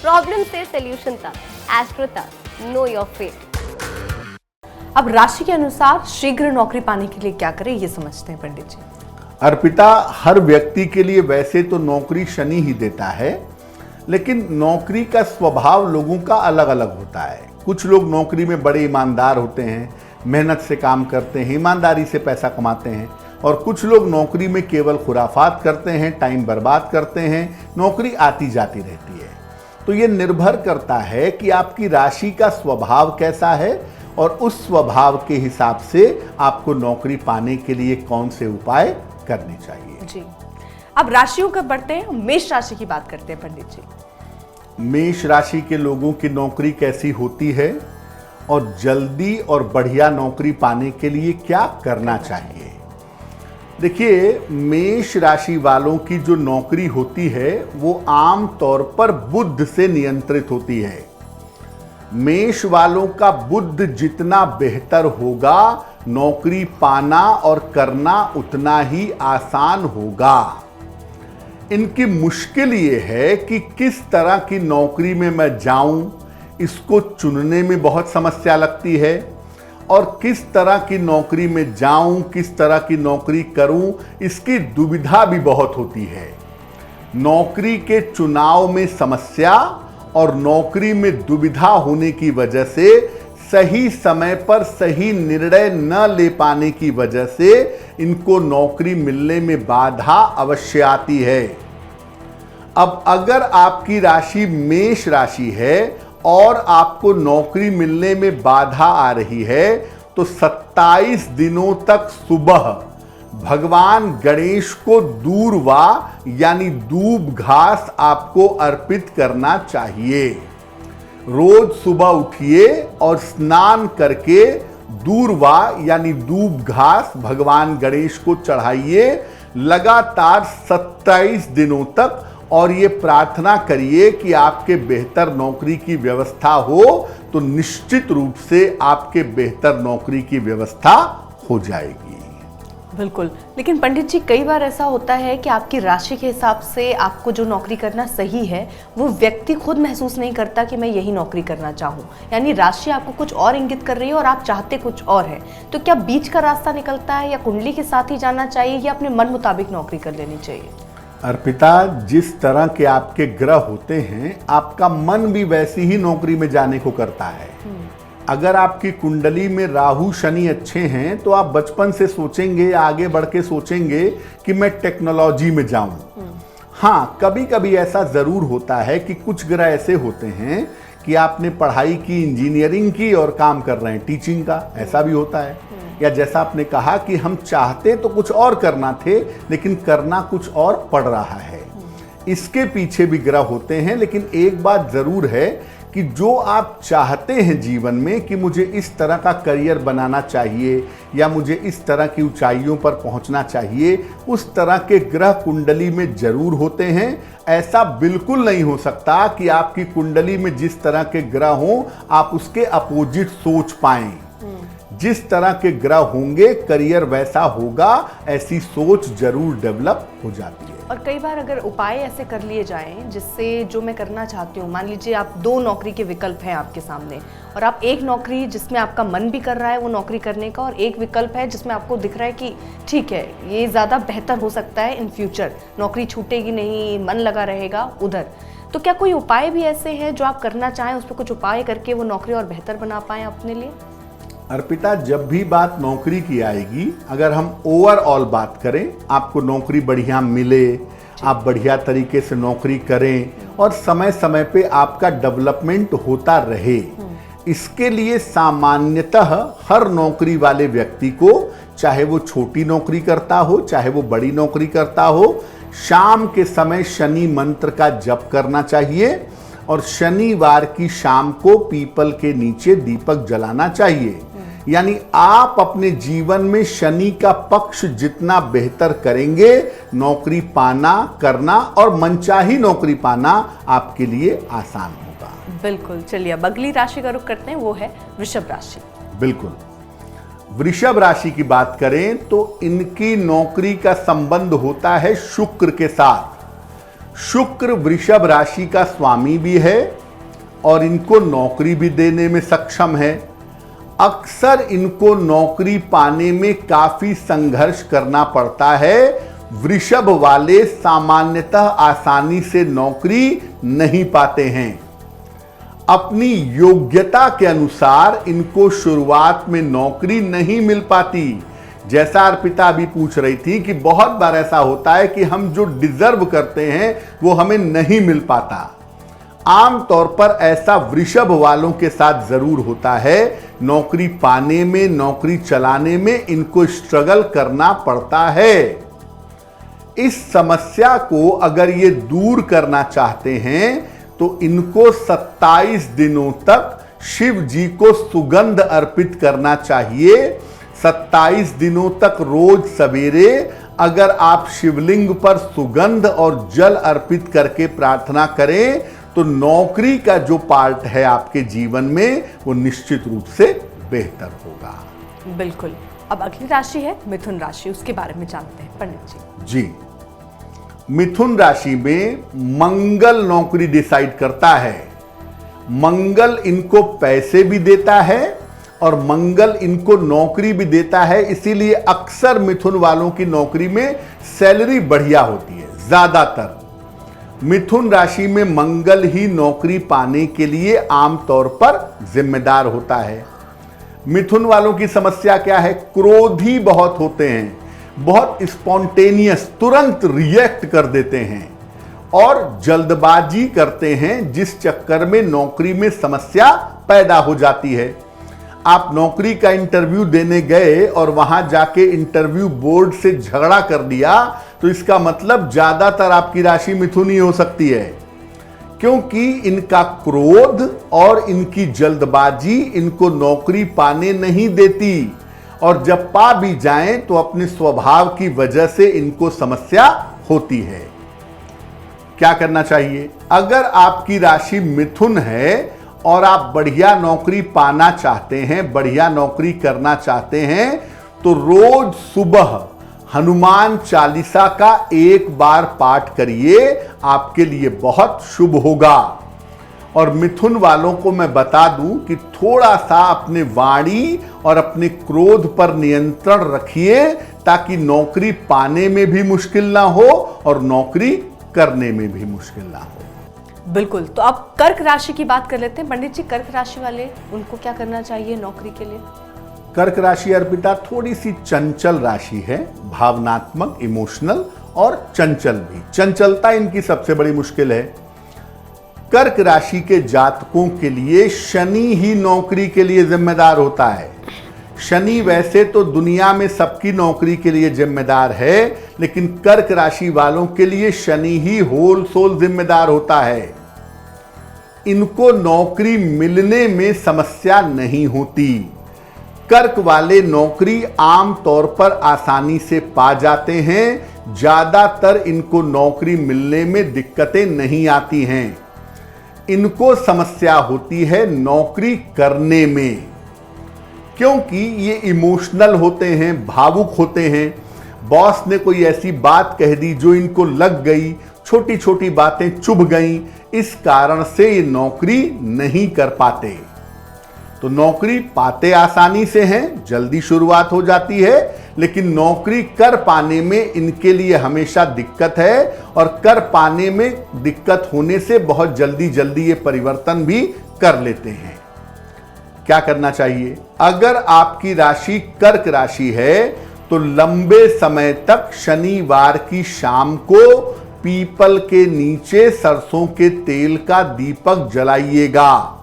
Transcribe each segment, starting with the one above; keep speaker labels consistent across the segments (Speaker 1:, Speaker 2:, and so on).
Speaker 1: Problem से solution तक, astro तक, नो योर फेट।
Speaker 2: अब राशि के अनुसार शीघ्र नौकरी पाने के लिए क्या करें, ये समझते हैं पंडित जी।
Speaker 3: अर्पिता, हर व्यक्ति के लिए वैसे तो नौकरी शनि ही देता है, लेकिन नौकरी का स्वभाव लोगों का अलग अलग होता है। कुछ लोग नौकरी में बड़े ईमानदार होते हैं, मेहनत से काम करते हैं, ईमानदारी से पैसा कमाते हैं, और कुछ लोग नौकरी में केवल खुराफात करते हैं, टाइम बर्बाद करते हैं, नौकरी आती जाती रहती है। तो ये निर्भर करता है कि आपकी राशि का स्वभाव कैसा है और उस स्वभाव के हिसाब से आपको नौकरी पाने के लिए कौन से उपाय करने चाहिए।
Speaker 2: जी, अब राशियों का बढ़ते हैं, मेष राशि की बात करते हैं पंडित जी।
Speaker 3: मेष राशि के लोगों की नौकरी कैसी होती है और जल्दी और बढ़िया नौकरी पाने के लिए क्या करना चाहिए। देखिए, मेष राशि वालों की जो नौकरी होती है वो आम तौर पर बुध से नियंत्रित होती है। मेष वालों का बुध जितना बेहतर होगा, नौकरी पाना और करना उतना ही आसान होगा। इनकी मुश्किल ये है कि किस तरह की नौकरी में मैं जाऊं, इसको चुनने में बहुत समस्या लगती है, और किस तरह की नौकरी में जाऊं, किस तरह की नौकरी करूं, इसकी दुविधा भी बहुत होती है। नौकरी के चुनाव में समस्या और नौकरी में दुविधा होने की वजह से, सही समय पर सही निर्णय न ले पाने की वजह से इनको नौकरी मिलने में बाधा अवश्य आती है। अब अगर आपकी राशि मेष राशि है और आपको नौकरी मिलने में बाधा आ रही है, तो 27 दिनों तक सुबह भगवान गणेश को दूर्वा यानी दूब घास आपको अर्पित करना चाहिए। रोज सुबह उठिए और स्नान करके दूर्वा यानी दूब घास भगवान गणेश को चढ़ाइए लगातार 27 दिनों तक, और ये प्रार्थना करिए कि आपके बेहतर नौकरी की व्यवस्था हो, तो निश्चित रूप से आपके बेहतर नौकरी की व्यवस्था हो जाएगी।
Speaker 2: बिल्कुल, लेकिन पंडित जी कई बार ऐसा होता है कि आपकी राशि के हिसाब से आपको जो नौकरी करना सही है, वो व्यक्ति खुद महसूस नहीं करता कि मैं यही नौकरी करना चाहूँ, यानी राशि आपको कुछ और इंगित कर रही है और आप चाहते कुछ और है। तो क्या बीच का रास्ता निकलता है, या कुंडली के साथ ही जाना चाहिए, या अपने मन मुताबिक नौकरी कर लेनी चाहिए?
Speaker 3: अर्पिता, जिस तरह के आपके ग्रह होते हैं, आपका मन भी वैसी ही नौकरी में जाने को करता है। अगर आपकी कुंडली में राहु शनि अच्छे हैं, तो आप बचपन से सोचेंगे, आगे बढ़ के सोचेंगे कि मैं टेक्नोलॉजी में जाऊं। हाँ, कभी कभी ऐसा जरूर होता है कि कुछ ग्रह ऐसे होते हैं कि आपने पढ़ाई की, इंजीनियरिंग की और काम कर रहे हैं टीचिंग का, ऐसा भी होता है। या जैसा आपने कहा कि हम चाहते तो कुछ और करना थे, लेकिन करना कुछ और पड़ रहा है। इसके पीछे भी ग्रह होते हैं, लेकिन एक बात जरूर है कि जो आप चाहते हैं जीवन में कि मुझे इस तरह का करियर बनाना चाहिए या मुझे इस तरह की ऊंचाइयों पर पहुंचना चाहिए, उस तरह के ग्रह कुंडली में जरूर होते हैं। ऐसा बिल्कुल नहीं हो सकता कि आपकी कुंडली में जिस तरह के ग्रह हों, आप उसके अपोजिट सोच पाएं। जिस तरह के ग्रह होंगे, करियर वैसा होगा, ऐसी सोच जरूर डेवलप हो जाती है।
Speaker 2: और कई बार अगर उपाय ऐसे कर लिए जाएं जिससे जो मैं करना चाहती हूँ, मान लीजिए आप 2 नौकरी के विकल्प हैं आपके सामने, और आप एक नौकरी जिसमें आपका मन भी कर रहा है वो नौकरी करने का, और एक विकल्प है जिसमें आपको दिख रहा है कि ठीक है, ये ज़्यादा बेहतर हो सकता है इन फ्यूचर, नौकरी छूटेगी नहीं, मन लगा रहेगा उधर, तो क्या कोई उपाय भी ऐसे हैं जो आप करना चाहें, उस पर कुछ उपाय करके वो नौकरी और बेहतर बना पाएँ अपने लिए?
Speaker 3: अर्पिता, जब भी बात नौकरी की आएगी, अगर हम ओवरऑल बात करें, आपको नौकरी बढ़िया मिले, आप बढ़िया तरीके से नौकरी करें और समय समय पे आपका डेवलपमेंट होता रहे, इसके लिए सामान्यतः हर नौकरी वाले व्यक्ति को, चाहे वो छोटी नौकरी करता हो चाहे वो बड़ी नौकरी करता हो, शाम के समय शनि मंत्र का जप करना चाहिए और शनिवार की शाम को पीपल के नीचे दीपक जलाना चाहिए। यानी आप अपने जीवन में शनि का पक्ष जितना बेहतर करेंगे, नौकरी पाना, करना और मनचाही नौकरी पाना आपके लिए आसान होगा।
Speaker 2: बिल्कुल, चलिए अब अगली राशि का रुख करते हैं, वो है वृषभ राशि।
Speaker 3: बिल्कुल, वृषभ राशि की बात करें तो इनकी नौकरी का संबंध होता है शुक्र के साथ। शुक्र वृषभ राशि का स्वामी भी है और इनको नौकरी भी देने में सक्षम है। अक्सर इनको नौकरी पाने में काफी संघर्ष करना पड़ता है। वृषभ वाले सामान्यतः आसानी से नौकरी नहीं पाते हैं। अपनी योग्यता के अनुसार इनको शुरुआत में नौकरी नहीं मिल पाती। जैसा अर्पिता अभी पूछ रही थी कि बहुत बार ऐसा होता है कि हम जो डिजर्व करते हैं वो हमें नहीं मिल पाता। आमतौर पर ऐसा वृषभ वालों के साथ जरूर होता है। नौकरी पाने में, नौकरी चलाने में इनको स्ट्रगल करना पड़ता है। इस समस्या को अगर ये दूर करना चाहते हैं तो इनको 27 दिनों तक शिव जी को सुगंध अर्पित करना चाहिए। 27 दिनों तक रोज सवेरे अगर आप शिवलिंग पर सुगंध और जल अर्पित करके प्रार्थना करें तो नौकरी का जो पार्ट है आपके जीवन में वो निश्चित रूप से बेहतर होगा।
Speaker 2: बिल्कुल। अब अगली राशि है मिथुन राशि, उसके बारे में जानते हैं पंडित जी।
Speaker 3: जी, मिथुन राशि में मंगल नौकरी डिसाइड करता है। मंगल इनको पैसे भी देता है और मंगल इनको नौकरी भी देता है। इसीलिए अक्सर मिथुन वालों की नौकरी में सैलरी बढ़िया होती है। ज्यादातर मिथुन राशि में मंगल ही नौकरी पाने के लिए आमतौर पर जिम्मेदार होता है। मिथुन वालों की समस्या क्या है? क्रोधी बहुत होते हैं, बहुत स्पॉन्टेनियस, तुरंत रिएक्ट कर देते हैं और जल्दबाजी करते हैं, जिस चक्कर में नौकरी में समस्या पैदा हो जाती है। आप नौकरी का इंटरव्यू देने गए और वहां जाके इंटरव्यू बोर्ड से झगड़ा कर दिया तो इसका मतलब ज्यादातर आपकी राशि मिथुन ही हो सकती है, क्योंकि इनका क्रोध और इनकी जल्दबाजी इनको नौकरी पाने नहीं देती और जब पा भी जाएं तो अपने स्वभाव की वजह से इनको समस्या होती है। क्या करना चाहिए? अगर आपकी राशि मिथुन है और आप बढ़िया नौकरी पाना चाहते हैं, बढ़िया नौकरी करना चाहते हैं, तो रोज सुबह हनुमान चालीसा का एक बार पाठ करिए, आपके लिए बहुत शुभ होगा। और मिथुन वालों को मैं बता दूं कि थोड़ा सा अपने वाणी और अपने क्रोध पर नियंत्रण रखिए ताकि नौकरी पाने में भी मुश्किल ना हो और नौकरी करने में भी मुश्किल ना हो।
Speaker 2: बिल्कुल। तो अब कर्क राशि की बात कर लेते हैं पंडित जी। कर्क राशि वाले, उनको क्या करना चाहिए नौकरी के लिए?
Speaker 3: कर्क राशि अर्पिता थोड़ी सी चंचल राशि है, भावनात्मक, इमोशनल और चंचल भी। चंचलता इनकी सबसे बड़ी मुश्किल है। कर्क राशि के जातकों के लिए शनि ही नौकरी के लिए जिम्मेदार होता है। शनि वैसे तो दुनिया में सबकी नौकरी के लिए जिम्मेदार है, लेकिन कर्क राशि वालों के लिए शनि ही होल सोल जिम्मेदार होता है। इनको नौकरी मिलने में समस्या नहीं होती। कर्क वाले नौकरी आम तौर पर आसानी से पा जाते हैं। ज्यादातर इनको नौकरी मिलने में दिक्कतें नहीं आती हैं। इनको समस्या होती है नौकरी करने में, क्योंकि ये इमोशनल होते हैं, भावुक होते हैं। बॉस ने कोई ऐसी बात कह दी जो इनको लग गई, छोटी छोटी बातें चुभ गईं, इस कारण से ये नौकरी नहीं कर पाते। तो नौकरी पाते आसानी से हैं, जल्दी शुरुआत हो जाती है, लेकिन नौकरी कर पाने में इनके लिए हमेशा दिक्कत है और कर पाने में दिक्कत होने से बहुत जल्दी जल्दी ये परिवर्तन भी कर लेते हैं। क्या करना चाहिए? अगर आपकी राशि कर्क राशि है तो लंबे समय तक शनिवार की शाम को पीपल के नीचे सरसों के तेल का दीपक जलाइएगा।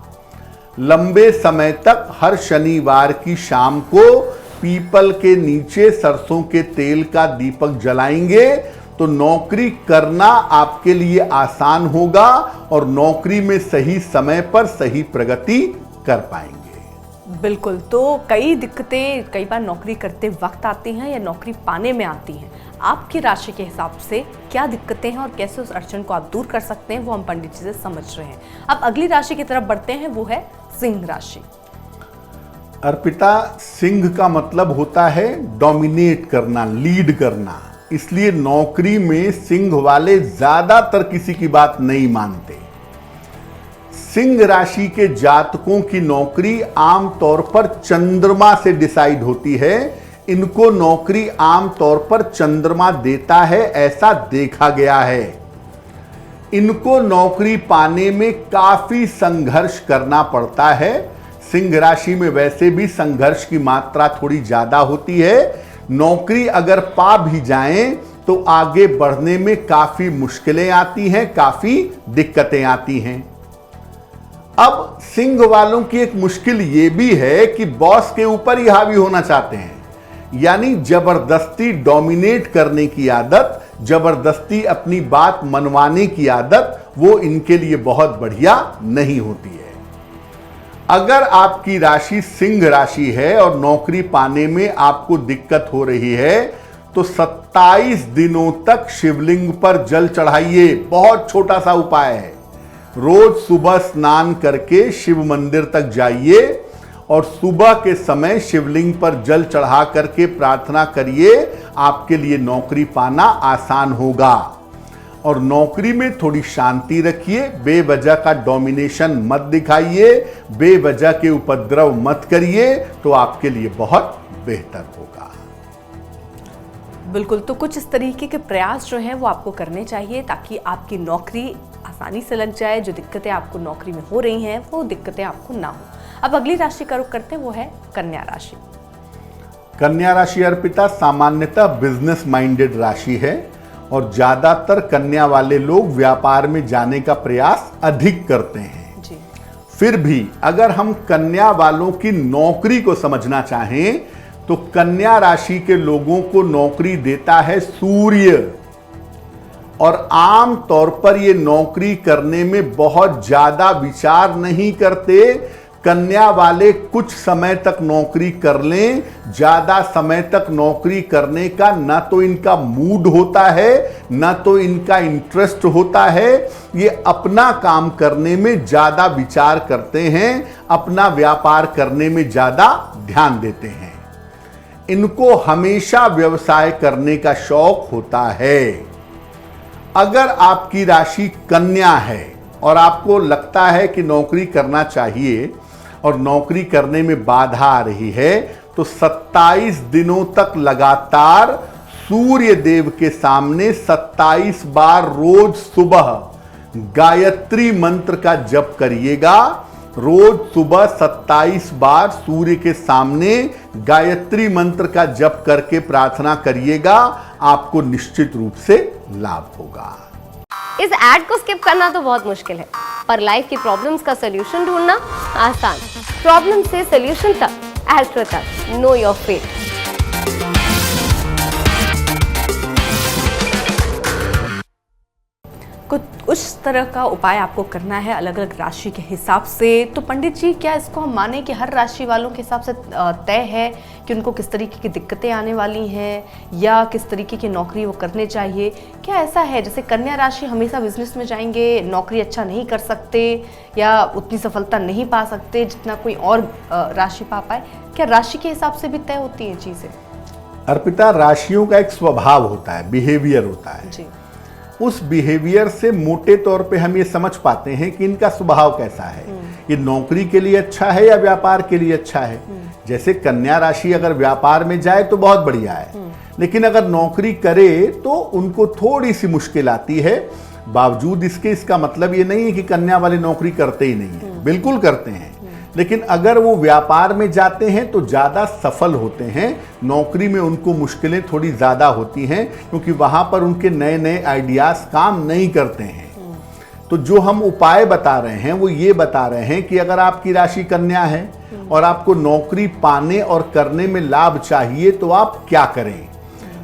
Speaker 3: लंबे समय तक हर शनिवार की शाम को पीपल के नीचे सरसों के तेल का दीपक जलाएंगे तो नौकरी करना आपके लिए आसान होगा और नौकरी में सही समय पर सही प्रगति कर पाएंगे।
Speaker 2: बिल्कुल। तो कई दिक्कतें कई बार नौकरी करते वक्त आती हैं या नौकरी पाने में आती हैं। आपकी राशि के हिसाब से क्या दिक्कतें हैं और कैसे उस अड़चन को आप दूर कर सकते हैं, वो हम पंडित जी से समझ रहे हैं। अब अगली राशि की तरफ बढ़ते हैं, वो है सिंह राशि।
Speaker 3: अर्पिता, सिंह का मतलब होता है डोमिनेट करना, लीड करना। इसलिए नौकरी में सिंह वाले ज्यादातर किसी की बात नहीं मानते। सिंह राशि के जातकों की नौकरी आमतौर पर चंद्रमा से डिसाइड होती है। इनको नौकरी आमतौर पर चंद्रमा देता है, ऐसा देखा गया है। इनको नौकरी पाने में काफी संघर्ष करना पड़ता है। सिंह राशि में वैसे भी संघर्ष की मात्रा थोड़ी ज्यादा होती है। नौकरी अगर पा भी जाएं तो आगे बढ़ने में काफी मुश्किलें आती हैं, काफी दिक्कतें आती हैं। अब सिंह वालों की एक मुश्किल यह भी है कि बॉस के ऊपर ही हावी होना चाहते हैं, यानी जबरदस्ती डोमिनेट करने की आदत, जबरदस्ती अपनी बात मनवाने की आदत, वो इनके लिए बहुत बढ़िया नहीं होती है। अगर आपकी राशि सिंह राशि है और नौकरी पाने में आपको दिक्कत हो रही है तो 27 दिनों तक शिवलिंग पर जल चढ़ाइए। बहुत छोटा सा उपाय है। रोज सुबह स्नान करके शिव मंदिर तक जाइए और सुबह के समय शिवलिंग पर जल चढ़ा करके प्रार्थना करिए। आपके लिए नौकरी पाना आसान होगा। और नौकरी में थोड़ी शांति रखिए, बेवजह का डोमिनेशन मत दिखाइए, बेवजह के उपद्रव मत करिए, तो आपके लिए बहुत बेहतर होगा।
Speaker 2: बिल्कुल, तो कुछ इस तरीके के प्रयास जो हैं वो आपको करने चाहिए ताकि आपकी नौकरी आसानी से लग जाए। जो दिक्कतें आपको नौकरी में हो रही हैं वो दिक्कतें आपको ना हो। अब अगली राशि का रुख करते हैं, वो है कन्या राशि।
Speaker 3: कन्या राशि अर्पिता सामान्यतः बिजनेस माइंडेड राशि है और ज्यादातर कन्या वाले लोग व्यापार में जाने का प्रयास अधिक करते हैं
Speaker 2: जी।
Speaker 3: फिर भी अगर हम कन्या वालों की नौकरी को समझना चाहें तो कन्या राशि के लोगों को नौकरी देता है सूर्य, और आम तौर पर ये नौकरी करने में बहुत ज्यादा विचार नहीं करते। कन्या वाले कुछ समय तक नौकरी कर लें, ज्यादा समय तक नौकरी करने का ना तो इनका मूड होता है, ना तो इनका इंटरेस्ट होता है। ये अपना काम करने में ज्यादा विचार करते हैं, अपना व्यापार करने में ज्यादा ध्यान देते हैं। इनको हमेशा व्यवसाय करने का शौक होता है। अगर आपकी राशि कन्या है और आपको लगता है कि नौकरी करना चाहिए और नौकरी करने में बाधा आ रही है, तो 27 दिनों तक लगातार सूर्य देव के सामने 27 बार रोज सुबह गायत्री मंत्र का जप करिएगा। रोज सुबह 27 बार सूर्य के सामने गायत्री मंत्र का जप करके प्रार्थना करिएगा। आपको निश्चित रूप से लाभ होगा।
Speaker 1: इस ऐड को स्किप करना तो बहुत मुश्किल है, पर लाइफ की प्रॉब्लम्स का सोल्यूशन ढूंढना आसान। प्रॉब्लम से सोल्यूशन तक, एस्ट्रो तक, नो योर फेट।
Speaker 2: कुछ उस तरह का उपाय आपको करना है अलग अलग राशि के हिसाब से। तो पंडित जी, क्या इसको हम माने कि हर राशि वालों के हिसाब से तय है कि उनको किस तरीके की दिक्कतें आने वाली हैं या किस तरीके की नौकरी वो करने चाहिए? क्या ऐसा है जैसे कन्या राशि हमेशा बिजनेस में जाएंगे, नौकरी अच्छा नहीं कर सकते या उतनी सफलता नहीं पा सकते जितना कोई और राशि पा पाए? क्या राशि के हिसाब से भी तय होती हैं चीज़ें?
Speaker 3: अर्पिता, राशियों का एक स्वभाव होता है, बिहेवियर होता है
Speaker 2: जी।
Speaker 3: उस बिहेवियर से मोटे तौर पे हम ये समझ पाते हैं कि इनका स्वभाव कैसा है। ये नौकरी के लिए अच्छा है या व्यापार के लिए अच्छा है। जैसे कन्या राशि अगर व्यापार में जाए तो बहुत बढ़िया है, लेकिन अगर नौकरी करे तो उनको थोड़ी सी मुश्किल आती है। बावजूद इसके इसका मतलब ये नहीं है कि कन्या वाले नौकरी करते ही नहीं है, बिल्कुल करते हैं। लेकिन अगर वो व्यापार में जाते हैं तो ज़्यादा सफल होते हैं। नौकरी में उनको मुश्किलें थोड़ी ज़्यादा होती हैं क्योंकि वहाँ पर उनके नए नए आइडियाज़ काम नहीं करते हैं। तो जो हम उपाय बता रहे हैं वो ये बता रहे हैं कि अगर आपकी राशि कन्या है और आपको नौकरी पाने और करने में लाभ चाहिए तो आप क्या करें।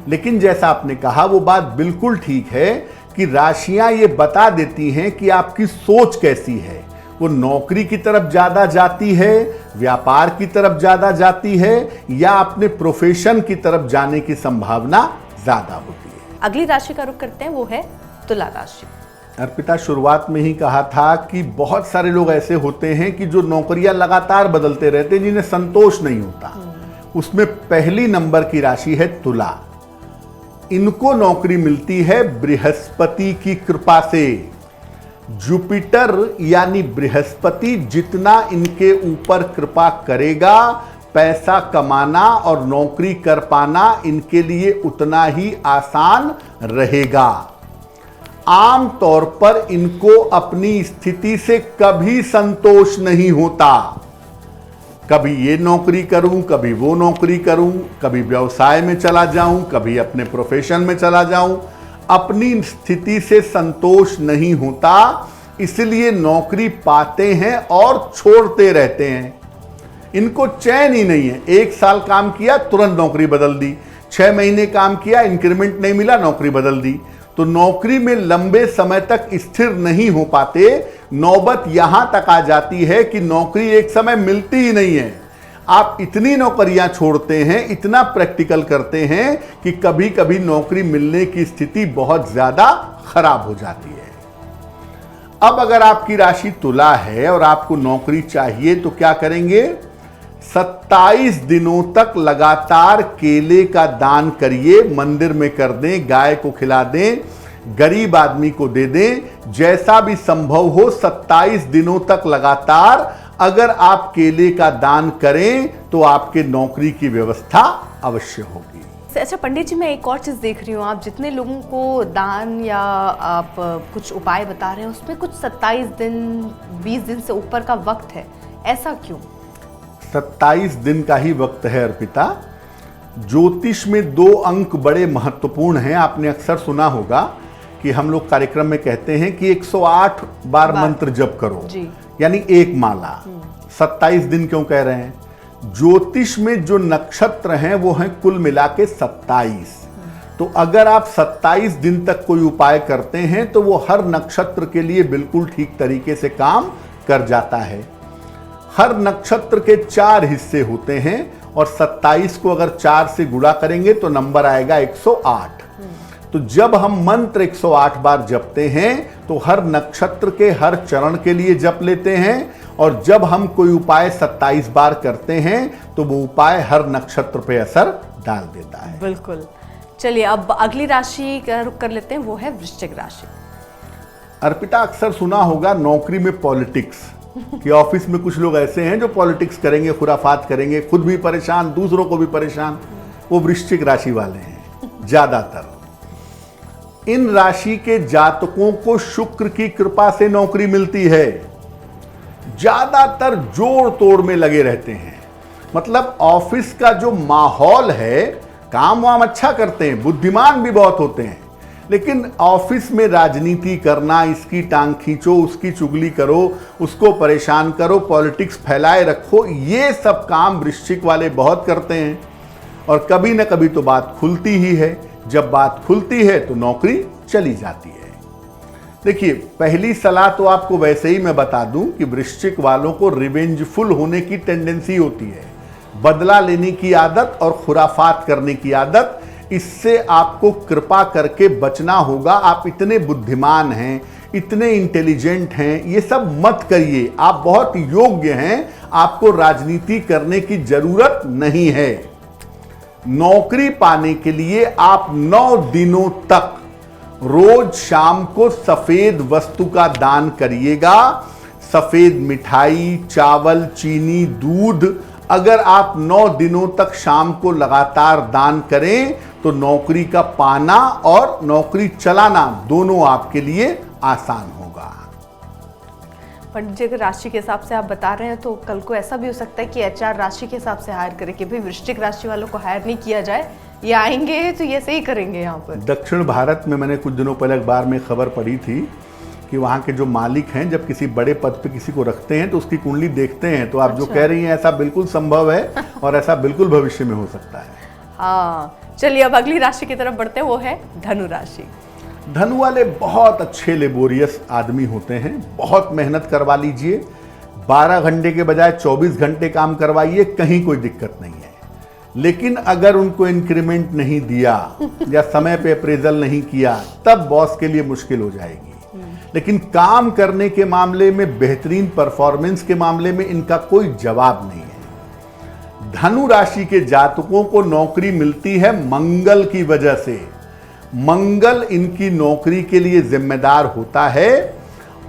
Speaker 3: लेकिन जैसा आपने कहा वो बात बिल्कुल ठीक है कि राशियाँ ये बता देती हैं कि आपकी सोच कैसी है। वो नौकरी की तरफ ज्यादा जाती है, व्यापार की तरफ ज्यादा जाती है, या अपने प्रोफेशन की तरफ जाने की संभावना ज्यादा होती है।
Speaker 2: अगली राशि का रुख करते हैं, वो है तुला राशि।
Speaker 3: अर्पिता, शुरुआत में ही कहा था कि बहुत सारे लोग ऐसे होते हैं कि जो नौकरियां लगातार बदलते रहते हैं, जिन्हें संतोष नहीं होता। उसमें पहली नंबर की राशि है तुला। इनको नौकरी मिलती है बृहस्पति की कृपा से। जुपिटर यानी बृहस्पति जितना इनके ऊपर कृपा करेगा, पैसा कमाना और नौकरी कर पाना इनके लिए उतना ही आसान रहेगा। आम तौर पर इनको अपनी स्थिति से कभी संतोष नहीं होता। कभी ये नौकरी करूं, कभी वो नौकरी करूं, कभी व्यवसाय में चला जाऊं, कभी अपने प्रोफेशन में चला जाऊं, अपनी स्थिति से संतोष नहीं होता, इसलिए नौकरी पाते हैं और छोड़ते रहते हैं। इनको चैन ही नहीं है। 1 साल काम किया, तुरंत नौकरी बदल दी। 6 महीने काम किया, इंक्रीमेंट नहीं मिला, नौकरी बदल दी। तो नौकरी में लंबे समय तक स्थिर नहीं हो पाते। नौबत यहां तक आ जाती है कि नौकरी एक समय मिलती ही नहीं है। आप इतनी नौकरियां छोड़ते हैं, इतना प्रैक्टिकल करते हैं कि कभी कभी नौकरी मिलने की स्थिति बहुत ज्यादा खराब हो जाती है। अब अगर आपकी राशि तुला है और आपको नौकरी चाहिए तो क्या करेंगे? 27 दिनों तक लगातार केले का दान करिए। मंदिर में कर दें, गाय को खिला दें, गरीब आदमी को दे दें, जैसा भी संभव हो 27 दिनों तक लगातार अगर आप केले का दान करें तो आपके नौकरी की व्यवस्था अवश्य होगी।
Speaker 2: अच्छा पंडित जी, मैं एक और चीज़ देख रही हूँ, आप जितने लोगों को दान या आप कुछ उपाय बता रहे हैं उसमें कुछ 27 दिन 20 दिन से ऊपर का वक्त है, ऐसा क्यों?
Speaker 3: 27 दिन का ही वक्त है अर्पिता। ज्योतिष में 2 अंक बड़े महत्वपूर्ण हैं। आपने अक्सर सुना होगा कि हम लोग कार्यक्रम में कहते हैं कि 108 बार मंत्र जप करो, यानी एक माला। 27 दिन क्यों कह रहे हैं? ज्योतिष में जो नक्षत्र हैं वो हैं कुल मिला के 27। तो अगर आप 27 दिन तक कोई उपाय करते हैं तो वो हर नक्षत्र के लिए बिल्कुल ठीक तरीके से काम कर जाता है। हर नक्षत्र के 4 हिस्से होते हैं और 27 को अगर 4 से गुणा करेंगे तो नंबर आएगा 108। तो जब हम मंत्र 108 बार जपते हैं तो हर नक्षत्र के हर चरण के लिए जप लेते हैं, और जब हम कोई उपाय 27 बार करते हैं तो वो उपाय हर नक्षत्र पे असर डाल देता है।
Speaker 2: बिल्कुल। चलिए अब अगली राशि का रुख कर लेते हैं, वो है वृश्चिक राशि।
Speaker 3: अर्पिता, अक्सर सुना होगा नौकरी में पॉलिटिक्स कि ऑफिस में कुछ लोग ऐसे हैं जो पॉलिटिक्स करेंगे, खुराफात करेंगे, खुद भी परेशान, दूसरों को भी परेशान। वो वृश्चिक राशि वाले हैं ज्यादातर। इन राशि के जातकों को शुक्र की कृपा से नौकरी मिलती है। ज्यादातर जोड़ तोड़ में लगे रहते हैं। मतलब ऑफिस का जो माहौल है, काम वाम अच्छा करते हैं, बुद्धिमान भी बहुत होते हैं, लेकिन ऑफिस में राजनीति करना, इसकी टांग खींचो, उसकी चुगली करो, उसको परेशान करो, पॉलिटिक्स फैलाए रखो, ये सब काम वृश्चिक वाले बहुत करते हैं। और कभी न कभी तो बात खुलती ही है। जब बात खुलती है तो नौकरी चली जाती है। देखिए, पहली सलाह तो आपको वैसे ही मैं बता दूं कि वृश्चिक वालों को रिवेंजफुल होने की टेंडेंसी होती है, बदला लेने की आदत और खुराफात करने की आदत। इससे आपको कृपा करके बचना होगा। आप इतने बुद्धिमान हैं, इतने इंटेलिजेंट हैं, ये सब मत करिए। आप बहुत योग्य हैं, आपको राजनीति करने की जरूरत नहीं है। नौकरी पाने के लिए आप 9 दिनों तक रोज शाम को सफेद वस्तु का दान करिएगा। सफेद मिठाई, चावल, चीनी, दूध अगर आप 9 दिनों तक शाम को लगातार दान करें तो नौकरी का पाना और नौकरी चलाना दोनों आपके लिए आसान होगा।
Speaker 2: पंडित जी, अगर राशि के हिसाब से आप बता रहे हैं तो कल को ऐसा भी हो सकता है कि HR राशि के हिसाब से हायर करे कि भाई वृश्चिक राशि वालों को हायर नहीं किया जाए, ये आएंगे तो ये सही करेंगे। यहाँ पर
Speaker 3: दक्षिण भारत में मैंने कुछ दिनों पहले अखबार में खबर पढ़ी थी कि वहाँ के जो मालिक हैं जब किसी बड़े पद पे किसी को रखते हैं तो उसकी कुंडली देखते हैं। तो आप जो कह रही हैं ऐसा बिल्कुल संभव है और ऐसा बिल्कुल भविष्य में हो सकता है।
Speaker 2: हाँ, चलिए अब अगली राशि की तरफ बढ़ते हैं, वो है धनु राशि।
Speaker 3: धनु वाले बहुत अच्छे लेबोरियस आदमी होते हैं। बहुत मेहनत करवा लीजिए, 12 घंटे के बजाय 24 घंटे काम करवाइए, कहीं कोई दिक्कत नहीं है। लेकिन अगर उनको इंक्रीमेंट नहीं दिया या समय पे अप्रेजल नहीं किया तब बॉस के लिए मुश्किल हो जाएगी। लेकिन काम करने के मामले में, बेहतरीन परफॉर्मेंस के मामले में इनका कोई जवाब नहीं है। धनु राशि के जातकों को नौकरी मिलती है मंगल की वजह से। मंगल इनकी नौकरी के लिए जिम्मेदार होता है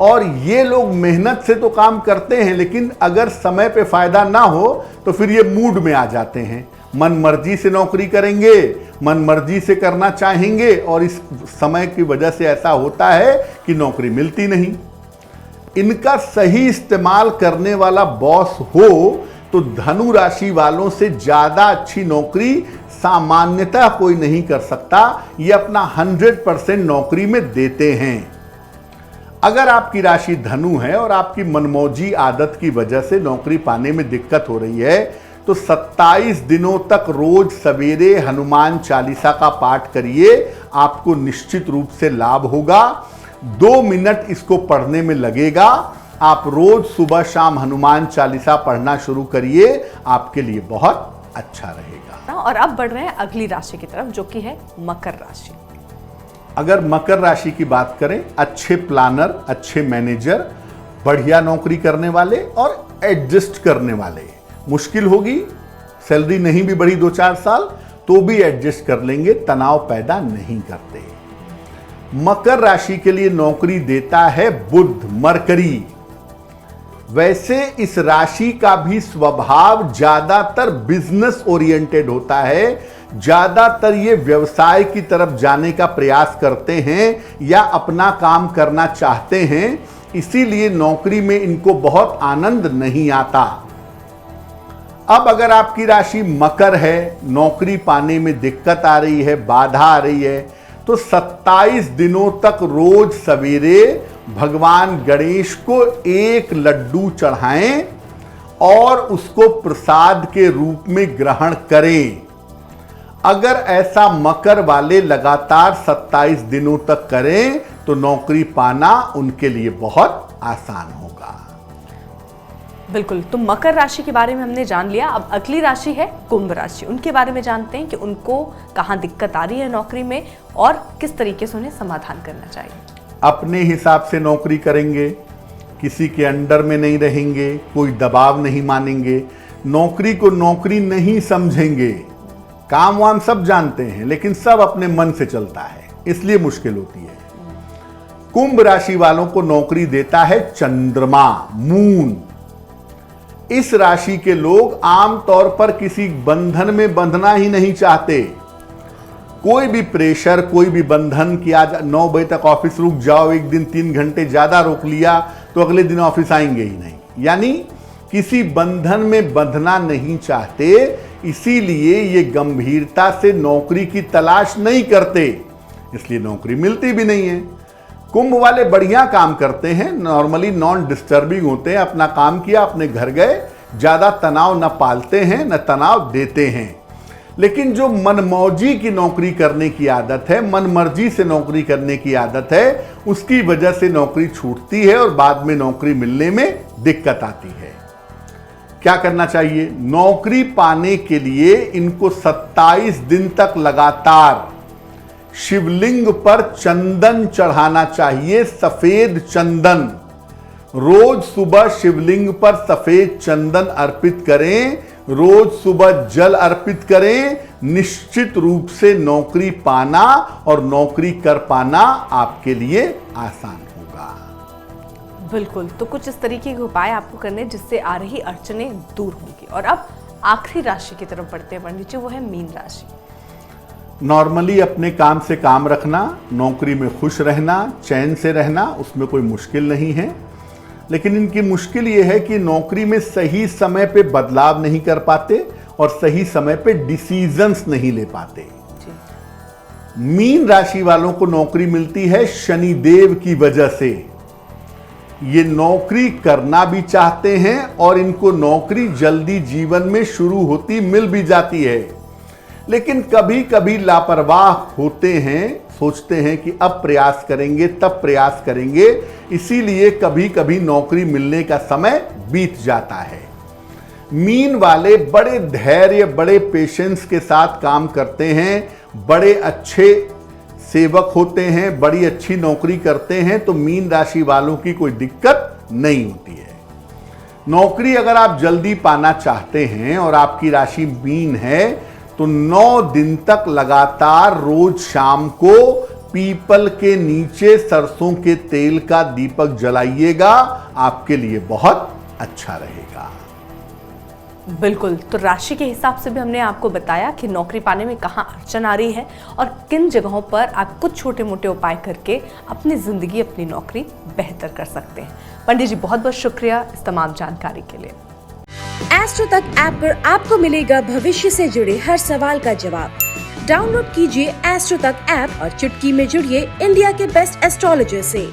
Speaker 3: और ये लोग मेहनत से तो काम करते हैं, लेकिन अगर समय पे फायदा ना हो तो फिर ये मूड में आ जाते हैं, मन मर्जी से नौकरी करेंगे, मन मर्जी से करना चाहेंगे और इस समय की वजह से ऐसा होता है कि नौकरी मिलती नहीं। इनका सही इस्तेमाल करने वाला बॉस हो तो धनु राशि वालों से ज्यादा अच्छी नौकरी सामान्यतः कोई नहीं कर सकता। ये अपना 100% नौकरी में देते हैं। अगर आपकी राशि धनु है और आपकी मनमौजी आदत की वजह से नौकरी पाने में दिक्कत हो रही है तो 27 दिनों तक रोज सवेरे हनुमान चालीसा का पाठ करिए, आपको निश्चित रूप से लाभ होगा। 2 मिनट इसको पढ़ने में लगेगा। आप रोज सुबह शाम हनुमान चालीसा पढ़ना शुरू करिए, आपके लिए बहुत अच्छा रहेगा।
Speaker 2: और अब बढ़ रहे हैं अगली राशि की तरफ, जो कि है मकर राशि।
Speaker 3: अगर मकर राशि की बात करें, अच्छे प्लानर, अच्छे मैनेजर, बढ़िया नौकरी करने वाले और एडजस्ट करने वाले। मुश्किल होगी, सैलरी नहीं भी बढ़ी 2-4 साल तो भी एडजस्ट कर लेंगे, तनाव पैदा नहीं करते। मकर राशि के लिए नौकरी देता है बुध, मरकरी। वैसे इस राशि का भी स्वभाव ज्यादातर बिजनेस ओरिएंटेड होता है, ज्यादातर ये व्यवसाय की तरफ जाने का प्रयास करते हैं या अपना काम करना चाहते हैं, इसीलिए नौकरी में इनको बहुत आनंद नहीं आता। अब अगर आपकी राशि मकर है, नौकरी पाने में दिक्कत आ रही है, बाधा आ रही है, तो 27 दिनों तक रोज सवेरे भगवान गणेश को 1 लड्डू चढ़ाएं और उसको प्रसाद के रूप में ग्रहण करें। अगर ऐसा मकर वाले लगातार 27 दिनों तक करें तो नौकरी पाना उनके लिए बहुत आसान होगा।
Speaker 2: बिल्कुल, तो मकर राशि के बारे में हमने जान लिया। अब अगली राशि है कुंभ राशि। उनके बारे में जानते हैं कि उनको कहां दिक्कत आ रही है नौकरी में और किस तरीके से उन्हें समाधान करना चाहिए।
Speaker 3: अपने हिसाब से नौकरी करेंगे, किसी के अंडर में नहीं रहेंगे, कोई दबाव नहीं मानेंगे, नौकरी को नौकरी नहीं समझेंगे। काम वाम सब जानते हैं लेकिन सब अपने मन से चलता है, इसलिए मुश्किल होती है। कुंभ राशि वालों को नौकरी देता है चंद्रमा, मून। इस राशि के लोग आमतौर पर किसी बंधन में बंधना ही नहीं चाहते। कोई भी प्रेशर, कोई भी बंधन कि आज 9 बजे तक ऑफिस रुक जाओ, एक दिन 3 घंटे ज्यादा रोक लिया तो अगले दिन ऑफिस आएंगे ही नहीं। यानी किसी बंधन में बंधना नहीं चाहते, इसीलिए ये गंभीरता से नौकरी की तलाश नहीं करते, इसलिए नौकरी मिलती भी नहीं है। कुंभ वाले बढ़िया काम करते हैं, नॉर्मली नॉन डिस्टर्बिंग होते हैं, अपना काम किया, अपने घर गए, ज्यादा तनाव न पालते हैं न तनाव देते हैं। लेकिन जो मनमौजी की नौकरी करने की आदत है, मन मर्जी से नौकरी करने की आदत है, उसकी वजह से नौकरी छूटती है और बाद में नौकरी मिलने में दिक्कत आती है। क्या करना चाहिए? नौकरी पाने के लिए इनको 27 दिन तक लगातार शिवलिंग पर चंदन चढ़ाना चाहिए, सफेद चंदन। रोज सुबह शिवलिंग पर सफेद चंदन अर्पित करें, रोज सुबह जल अर्पित करें। निश्चित रूप से नौकरी पाना और नौकरी कर पाना आपके लिए आसान होगा।
Speaker 2: बिल्कुल, तो कुछ इस तरीके के उपाय आपको करने जिससे आ रही अड़चने दूर होंगी। और अब आखिरी राशि की तरफ बढ़ते हैं पंडित जी, वो है मीन राशि।
Speaker 3: नॉर्मली अपने काम से काम रखना, नौकरी में खुश रहना, चैन से रहना, उसमें कोई मुश्किल नहीं है। लेकिन इनकी मुश्किल ये है कि नौकरी में सही समय पे बदलाव नहीं कर पाते और सही समय पे डिसीजंस नहीं ले पाते। मीन राशि वालों को नौकरी मिलती है शनिदेव की वजह से। ये नौकरी करना भी चाहते हैं और इनको नौकरी जल्दी जीवन में शुरू होती मिल भी जाती है, लेकिन कभी कभी लापरवाह होते हैं, सोचते हैं कि अब प्रयास करेंगे तब प्रयास करेंगे, इसीलिए कभी कभी नौकरी मिलने का समय बीत जाता है। मीन वाले बड़े धैर्य, बड़े पेशेंस के साथ काम करते हैं, बड़े अच्छे सेवक होते हैं, बड़ी अच्छी नौकरी करते हैं, तो मीन राशि वालों की कोई दिक्कत नहीं होती है। नौकरी अगर आप जल्दी पाना चाहते हैं और आपकी राशि मीन है तो 9 दिन तक लगातार रोज शाम को पीपल के नीचे सरसों के तेल का दीपक जलाइएगा, आपके लिए बहुत अच्छा रहेगा।
Speaker 2: बिल्कुल, तो राशि के हिसाब से भी हमने आपको बताया कि नौकरी पाने में कहाँ अड़चन आ रही है और किन जगहों पर आप कुछ छोटे मोटे उपाय करके अपनी जिंदगी, अपनी नौकरी बेहतर कर सकते हैं। पंडित जी, बहुत बहुत शुक्रिया इस तमाम जानकारी के लिए।
Speaker 4: एस्ट्रो तक ऐप पर आपको मिलेगा भविष्य से जुड़े हर सवाल का जवाब। डाउनलोड कीजिए एस्ट्रो तक ऐप और चुटकी में जुड़िए इंडिया के बेस्ट एस्ट्रोलॉजर से।